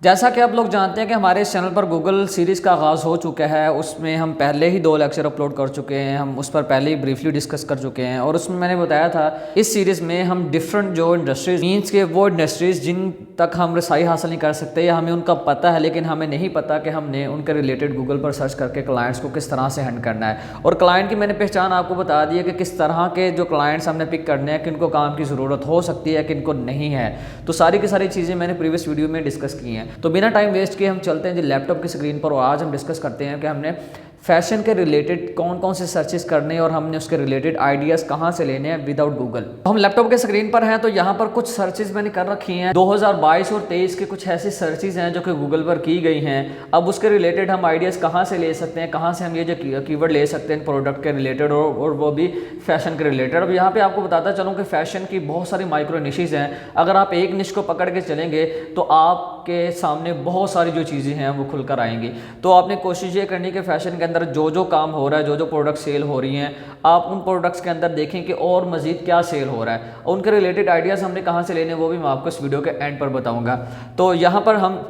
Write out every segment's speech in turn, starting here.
जैसा कि आप लोग जानते हैं कि हमारे इस चैनल पर गूगल सीरीज़ का आगाज़ हो चुका है। उसमें हम पहले ही 2 लेक्चर अपलोड कर चुके हैं, हम उस पर पहले ही ब्रीफली डिस्कस कर चुके हैं। और उसमें मैंने बताया था इस सीरीज़ में हम डिफरेंट जो इंडस्ट्रीज मीन्स के वो इंडस्ट्रीज़ जिन तक हम रसाई हासिल नहीं कर सकते या हमें उनका पता है लेकिन हमें नहीं पता कि हमने उनके रिलेटेड गूगल पर सर्च करके क्लाइंट्स को किस तरह से हैंड करना है। और क्लाइंट की मैंने पहचान आपको बता दी है कि किस तरह के जो क्लाइंट्स हमने पिक करने हैं, किनको काम की ज़रूरत हो सकती है, किनको नहीं है। तो सारी की सारी चीज़ें मैंने प्रीवियस वीडियो में डिस्कस की हैं। तो बिना टाइम वेस्ट किए हम चलते हैं जी लैपटॉप की स्क्रीन पर और आज हम डिस्कस करते हैं कि हमने फैशन के रिलेटेड कौन कौन से सर्चेस करने हैं और हमने उसके रिलेटेड आइडियाज़ कहाँ से लेने हैं विदाउट गूगल। तो हम लैपटॉप के स्क्रीन पर हैं, तो यहाँ पर कुछ सर्चेस मैंने कर रखी हैं 2022 और 23 के कुछ ऐसी सर्चेस हैं जो कि गूगल पर की गई हैं। अब उसके रिलेटेड हम आइडियाज़ कहाँ से ले सकते हैं, कहाँ से हम ये जो कीवर्ड ले सकते हैं प्रोडक्ट के रिलेटेड और वो भी फैशन के रिलेटेड। अब यहाँ पर आपको बताता चलूँ कि फैशन की बहुत सारी माइक्रो निशेज़ हैं। अगर आप एक निश को पकड़ के चलेंगे तो आपके सामने बहुत सारी जो चीज़ें हैं वो खुलकर आएंगी। तो आपने कोशिश ये करनी कि फैशन के अंदर जो जो काम हो रहा है, जो जो प्रोडक्ट सेल हो रही हैं, आप उन प्रोडक्ट्स के अंदर देखें कि और मज़ीद क्या सेल हो रहा है। उनके रिलेटेड आइडियाज़ हमने कहाँ से लेने वो भी मैं आपको इस वीडियो के एंड पर बताऊँगा। तो यहाँ पर हम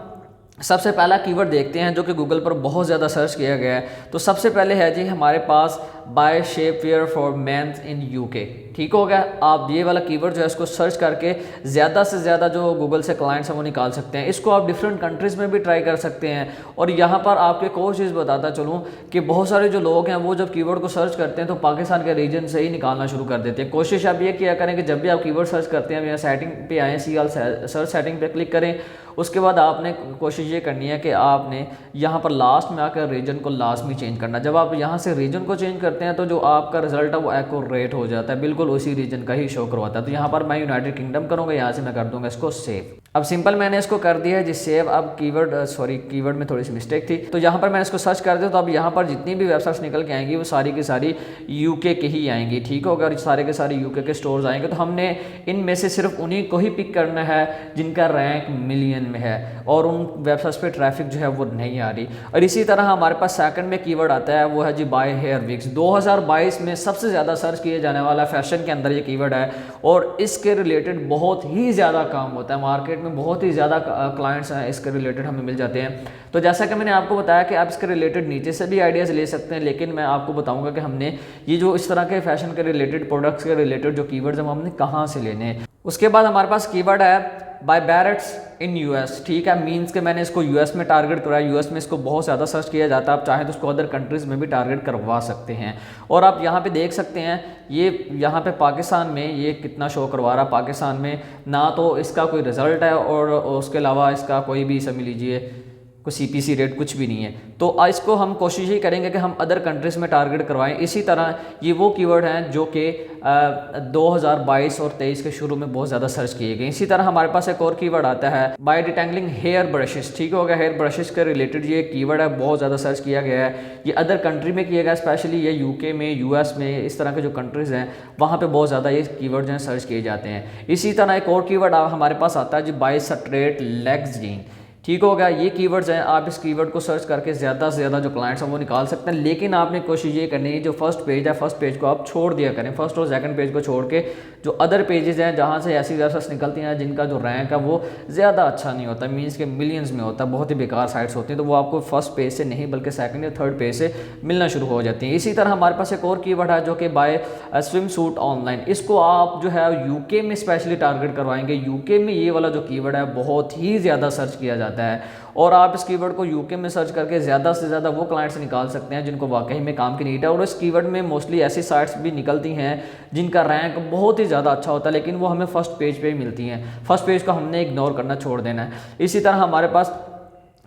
सबसे पहला कीवर्ड देखते हैं जो कि गूगल पर बहुत ज़्यादा सर्च किया गया है। तो सबसे पहले है जी हमारे पास by shapewear for men's in UK. ठीक हो गया। आप ये वाला कीवर्ड जो है इसको सर्च करके ज़्यादा से ज़्यादा जो गूगल से क्लाइंट्स हैं वो निकाल सकते हैं। इसको आप डिफरेंट कंट्रीज़ में भी ट्राई कर सकते हैं। और यहाँ पर आपको एक और चीज़ बताता चलूँ कि बहुत सारे जो लोग हैं वो जब कीवर्ड को सर्च करते हैं तो पाकिस्तान के रीजन से ही निकालना शुरू कर देते हैं। कोशिश आप ये किया करें कि जब भी आप कीवर्ड सर्च करते हैं यहाँ सेटिंग पे आएँ, सर्च सेटिंग पे क्लिक करें। उसके बाद आपने कोशिश ये करनी है कि आपने यहाँ पर लास्ट में आकर रीजन को लाजमी चेंज करना। जब आप यहाँ से रीजन को चेंज करते हैं तो जो आपका रिजल्ट है वो एक्यूरेट हो जाता है, बिल्कुल उसी रीजन का ही शो करवाता है। तो यहाँ पर मैं यूनाइटेड किंगडम करूँगा, यहाँ से मैं कर दूँगा इसको सेव। अब सिंपल मैंने इसको कर दिया है जी सेव। अब कीवर्ड में थोड़ी सी मिस्टेक थी, तो यहाँ पर मैंने इसको सर्च कर दिया। तो अब यहाँ पर जितनी भी वेबसाइट्स निकल के आएंगी वो सारी की सारी यूके के ही आएंगी। ठीक होगा। और सारे के सारे यूके के स्टोर्स आएंगे। तो हमने इनमें से सिर्फ उन्हीं को ही पिक करना है जिनका रैंक मिलियन में है और उन वेबसाइट्स पे ट्रैफिक जो है वो नहीं आ रही। और इसी तरह हमारे पास सेकंड में कीवर्ड आता है, वो है जी बाय हेयर विग्स। 2022 में सबसे ज़्यादा सर्च किए जाने वाला फैशन के अंदर ये कीवर्ड है और इसके रिलेटेड बहुत ही ज़्यादा काम होता है। मार्केट में बहुत ही ज़्यादा क्लाइंट्स हैं इसके रिलेटेड हमें मिल जाते हैं। तो जैसा कि मैंने आपको बताया कि आप इसके रिलेटेड नीचे से भी आइडियाज़ ले सकते हैं, लेकिन मैं आपको बताऊँगा कि हमने ये जो इस तरह के फैशन के रिलेटेड प्रोडक्ट्स के रिलेटेड जो कीवर्ड्स हैं वो हमने कहाँ से लेने हैं। उसके बाद हमारे पास कीवर्ड है बाय बैरेट्स इन यूएस। ठीक है। मीन्स के मैंने इसको यूएस में टारगेट करा है। यूएस में इसको बहुत ज़्यादा सर्च किया जाता है। आप चाहें तो उसको अदर कंट्रीज़ में भी टारगेट करवा सकते हैं। और आप यहाँ पे देख सकते हैं ये यहाँ पे पाकिस्तान में ये कितना शो करवा रहा है। पाकिस्तान में ना तो इसका कोई रिज़ल्ट है और उसके अलावा इसका कोई भी समझ लीजिए कोई सीपीसी रेट कुछ भी नहीं है। तो इसको हम कोशिश ही करेंगे कि हम अदर कंट्रीज़ में टारगेट करवाएं। इसी तरह ये वो कीवर्ड हैं जो कि 2022 और 23 के शुरू में बहुत ज़्यादा सर्च किए गए। इसी तरह हमारे पास एक और कीवर्ड आता है बाय डिटेंगलिंग हेयर ब्रशेस। ठीक हो गया। हेयर ब्रशेस के रिलेटेड ये कीवर्ड है, बहुत ज़्यादा सर्च किया गया है। ये अदर कंट्री में किया गया, स्पेशली ये यूके में, यूएस में, इस तरह के जो कंट्रीज़ हैं वहाँ पर बहुत ज़्यादा ये कीवर्ड जो हैं सर्च किए जाते हैं। इसी तरह एक और कीवर्ड हमारे पास आता है जी बाय स्ट्रेट लेग्स जीन। ठीक हो गया। ये कीवर्ड्स हैं, आप इस कीवर्ड को सर्च करके ज़्यादा से ज़्यादा जो क्लाइंट्स हैं वो निकाल सकते हैं। लेकिन आपने कोशिश ये करनी है जो फर्स्ट पेज है, फर्स्ट पेज को आप छोड़ दिया करें। फर्स्ट और सेकंड पेज को छोड़ के जो अदर पेजेस हैं जहाँ से ऐसी वेबसाइट्स निकलती हैं जिनका जो रैंक है वो ज़्यादा अच्छा नहीं होता, मीन्स के मिलियंस में होता है, बहुत ही बेकार साइट्स होती हैं, तो वो आपको फर्स्ट पेज से नहीं बल्कि सेकंड या थर्ड पेज से मिलना शुरू हो जाती हैं। इसी तरह हमारे पास एक और कीवर्ड है जो कि बाय स्विम सूट ऑनलाइन। इसको आप जो है यूके में स्पेशली टारगेट करवाएंगे। यूके में ये वाला जो कीवर्ड है बहुत ही ज़्यादा सर्च किया जाता है और आप इस कीवर्ड को यूके में सर्च करके ज़्यादा से ज़्यादा वो क्लाइंट्स निकाल सकते हैं जिनको वाकई में काम की नीड है। और इस कीवर्ड में मोस्टली ऐसी साइट्स भी निकलती हैं जिनका रैंक बहुत ही ज़्यादा अच्छा होता है, लेकिन वो हमें फर्स्ट पेज पे ही मिलती हैं। फर्स्ट पेज को हमने इग्नोर करना छोड़ देना है। इसी तरह हमारे पास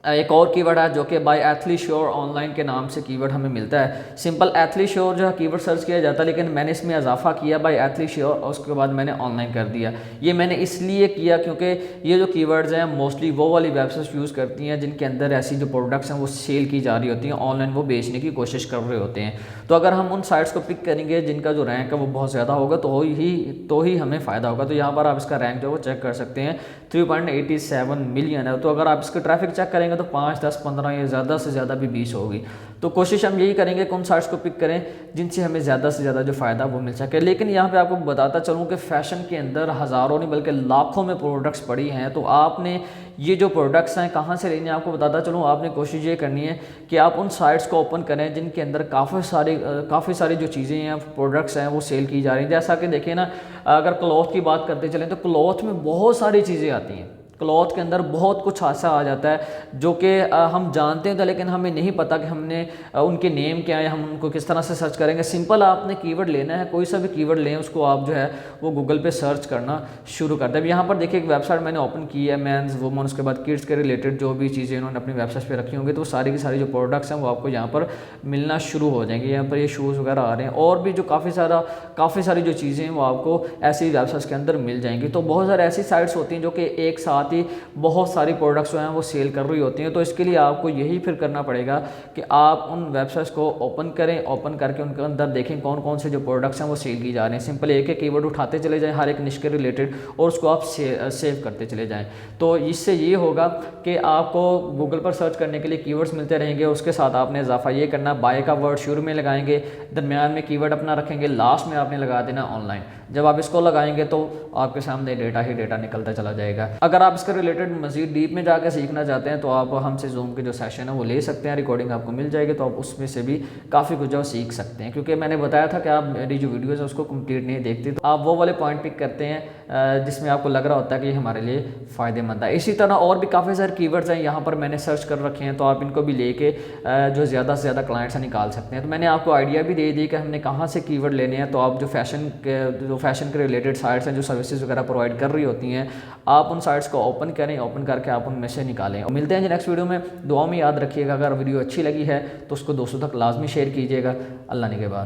एक और कीवर्ड है जो कि बाय एथली श्योर ऑनलाइन के नाम से कीवर्ड हमें मिलता है। सिंपल एथली श्योर जो है कीवर्ड सर्च किया जाता है, लेकिन मैंने इसमें इजाफा किया बाय एथली श्योर और उसके बाद मैंने ऑनलाइन कर दिया। ये मैंने इसलिए किया क्योंकि ये जो कीवर्ड्स हैं मोस्टली वो वाली वेबसाइट्स यूज़ करती हैं जिनके अंदर ऐसी जो प्रोडक्ट्स हैं वो सेल की जा रही होती हैं, ऑनलाइन वो बेचने की कोशिश कर रहे होते हैं। तो अगर हम उन साइट्स को पिक करेंगे जिनका जो रैंक है वो बहुत ज़्यादा होगा तो ही हमें फ़ायदा होगा। तो यहाँ पर आप इसका रैंक जो है वो चेक कर सकते हैं, 3.87 मिलियन है। तो अगर आप इसका ट्रैफिक चेक करेंगे करेंगे तो 5, 10, 15 या ज़्यादा से ज़्यादा भी 20 होगी। तो कोशिश हम यही करेंगे कि उन साइट्स को पिक करें जिनसे हमें ज़्यादा से ज़्यादा जो फ़ायदा वो मिल सके। लेकिन यहाँ पे आपको बताता चलूँ कि फ़ैशन के अंदर हज़ारों नहीं बल्कि लाखों में प्रोडक्ट्स पड़ी हैं। तो आपने ये जो प्रोडक्ट्स हैं कहाँ से लेने, आपको बताता चलूँ, आपने कोशिश ये करनी है कि आप उन साइट्स को ओपन करें जिनके अंदर काफ़ी सारी जो चीज़ें हैं, प्रोडक्ट्स हैं, वो सेल की जा रही हैं। जैसा कि देखिए ना, अगर क्लॉथ की बात करते चलें तो क्लॉथ में बहुत सारी चीज़ें आती हैं। क्लॉथ के अंदर बहुत कुछ ऐसा आ जाता है जो कि हम जानते हैं तो, लेकिन हमें नहीं पता कि हमने उनके नेम क्या है, हम उनको किस तरह से सर्च करेंगे। सिंपल आपने कीवर्ड लेना है, कोई सा भी कीवर्ड लें, उसको आप जो है वो गूगल पे सर्च करना शुरू करते हैं। अब यहाँ पर देखिए एक वेबसाइट मैंने ओपन की है, मेंस, वुमेन, उसके बाद किड्स के रिलेटेड जो भी चीज़ें इन्होंने अपनी वेबसाइट पर रखी होंगी, तो सारी की सारी जो प्रोडक्ट्स हैं वो आपको यहाँ पर मिलना शुरू हो जाएंगे। यहाँ पर ये शूज़ वगैरह आ रहे हैं और भी जो काफ़ी सारी जो चीज़ें हैं वो आपको ऐसी वेबसाइट्स के अंदर मिल जाएंगी। तो बहुत सारी ऐसी साइट्स होती हैं जो कि एक साथ ही बहुत सारी प्रोडक्ट्स जो हैं वो सेल कर रही होती हैं। तो इसके लिए आपको यही फिर करना पड़ेगा कि आप उन वेबसाइट्स को ओपन करें, ओपन करके उनके अंदर देखें कौन कौन से जो प्रोडक्ट्स हैं वो सेल की जा रहे हैं। सिंपल एक एक कीवर्ड उठाते चले जाएं हर एक निश के रिलेटेड और उसको आप सेव करते चले जाएं। तो इससे ये होगा कि आपको गूगल पर सर्च करने के लिए कीवर्ड्स मिलते रहेंगे। उसके साथ आपने इजाफा ये करना, बाय का वर्ड शुरू में लगाएंगे, दरमियान में कीवर्ड अपना रखेंगे, लास्ट में आपने लगा देना ऑनलाइन। जब आप इसको लगाएंगे तो आपके सामने डेटा ही डेटा निकलता चला जाएगा। अगर आप इसके रिलेटेड मजीद डीप में जाकर सीखना चाहते हैं तो आप हमसे जूम के जो सेशन है वो ले सकते हैं, रिकॉर्डिंग आपको मिल जाएगी, तो आप उसमें से भी काफ़ी कुछ जो सीख सकते हैं। क्योंकि मैंने बताया था कि आप मेरी जो वीडियोज़ है उसको कंप्लीट नहीं देखते, तो आप वो वाले पॉइंट पिक करते हैं जिसमें आपको लग रहा होता है कि हमारे लिए फ़ायदेमंद है। इसी तरह और भी काफ़ी सारे कीवर्ड्स हैं यहाँ पर मैंने सर्च कर रखे हैं, तो आप इनको भी लेके जो ज़्यादा से ज़्यादा क्लाइंट्स निकाल सकते हैं। तो मैंने आपको आइडिया भी दे दी कि हमने कहाँ से कीवर्ड लेने हैं। तो आप जो फैशन के रिलेटेड साइट्स हैं जो सर्विसेज वगैरह प्रोवाइड कर रही होती हैं, आप उन साइट्स को ओपन करें, ओपन करके आप उनमें से निकालें। और मिलते हैं जी नेक्स्ट वीडियो में। दुआ में याद रखिएगा, अगर वीडियो अच्छी लगी है तो उसको दोस्तों तक लाजमी शेयर कीजिएगा। अल्लाह ने के बाद।